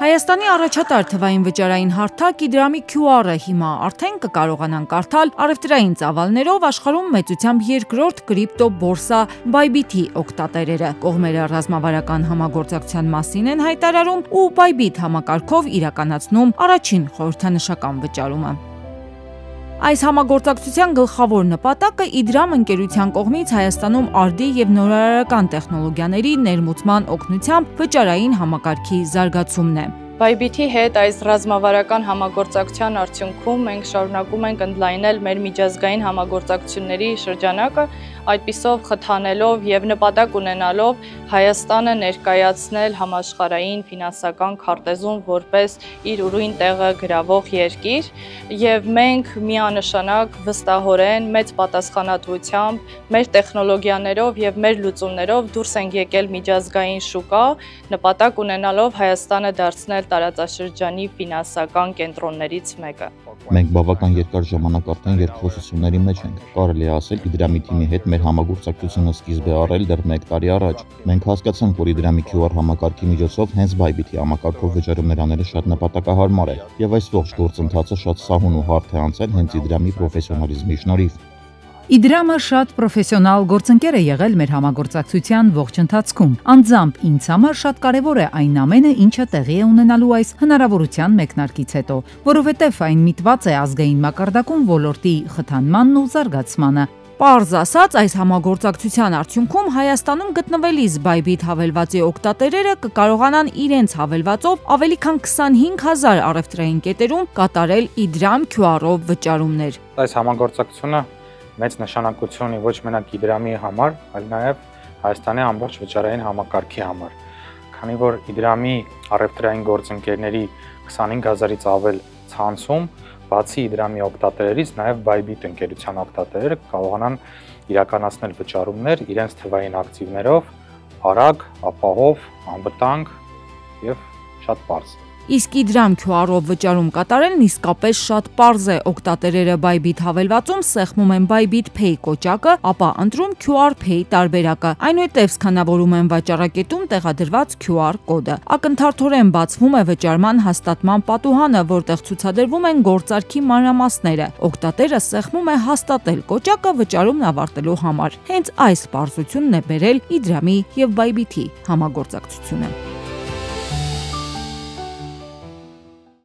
Հայաստանի առաջատար թվային վճարային հարթակ Իդրամի QR-ը հիմա արդեն կկարողանան կարդալ առևտրային ծավալներով աշխարհում մեծությամբ երկրորդ կրիպտո բորսա Bybit-ի օգտատերերը։ Կողմերը ռազմավարական համագործակցության մասին են հայտարարում ու Bybit համակարգով իրականացնում առաջին խորհրդանշական վճարումը։ Այս համագործակցության գլխավոր նպատակը Իդրամ ընկերության կողմից Հայաստանում արդի և նորարարական տեխնոլոգիաների ներմուծման օգնությամբ վճարային համակարգի զարգացումն է։ Bybit-ի հետ այս ռազմավարական համագործակցության արդյունքում մենք շարունակում ենք ընդլայնել մեր միջազգային համագործակցությունների շրջանակը, այդպիսով խթանելով և նպատակ ունենալով Հայաստանը ներկայացնել համաշխարհային ֆինանսական քարտեզում որպես իր ուրույն տեղը գրավող երկիր, և մենք միանշանակ վստահորեն մեծ պատասխանատվությամբ մեր տեխնոլոգիաներով և մեր լուծումներով դուրս ենք եկել միջազգային շուկա, նպատակ ունենալով Հայաստանը դարձնել տարածաշրջանի ֆինանսական կենտրոններից մեկը։ Մենք բավական երկար ժամանակ արդեն երկխոսությունների մեջ ենք։ Կարելի է ասել, Իդրամի թիմի հետ մեր համագործակցությունը սկիզբ է առել դեռ 1 տարի առաջ։ Մենք հասկացանք, որ Իդրամի QR համակարգի միջոցով հենց Bybit-ի համակարգով վճարումներ անելը շատ նպատակահարմար է, եւ այս ողջ գործընթացը շատ սահուն ու հարթ է անցել հենց Իդրամի պրոֆեսիոնալիզմի շնորհիվ։ Իդրամը շատ պրոֆեսիոնալ գործընկեր է եղել մեր համագործակցության ողջ ընթացքում։ Անձամբ ինձ համար շատ կարևոր է այն ամենը, ինչը տեղի է ունենալու այս հնարավորության մեկնարկից հետո, որովհետև այն միտված է ազգային մակարդակում ոլորտի խթանմանն ու զարգացմանը։ Պարզ ասած, այս համագործակցության արդյունքում Հայաստանում գտնվելիս Bybit հավելվածի օգտատերերը կկարողանան իրենց հավելվածով ավելի քան 25,000 առևտրային կետերում կատարել Իդրամ QR-ով վճարումներ։ Այս համագործակցությունը մեծ նշանակություն ունի ոչ մենակ Իդրամի համար, այլ նաև Հայաստանի ամբողջ վճարային համակարգի համար, քանի որ Իդրամի առևտրային գործընկերների 25,000-ից ավել ցանցում, բացի Իդրամի օգտատերերից, նաև Bybit ընկերության օգտատերերը կարողանան իրականացնել վճարումներ իրենց թվային ակտիվներով, արագ, ապահով, անվտանգ եւ շատ պարզ։ Իսկ Իդրամ QR-ով վճարում կատարելն իսկապես շատ պարզ է։ Օգտատերերը Bybit հավելվածում սեղմում են Bybit Pay կոճակը, ապա ընտրում QR Pay տարբերակը, այնուհետև սկանավորում են վաճառակետում տեղադրված QR կոդը։ Ակնթարթորեն բացվում է վճարման հաստատման պատուհանը, որտեղ ցուցադրվում են գործարքի մանրամասները։ Օգտատերը սեղմում է հաստատել կոճակը վճարումն ավարտելու համար։ Հենց այս պարզությունն է բերել Իդրամի եւ Bybit-ի համագործակցությունը։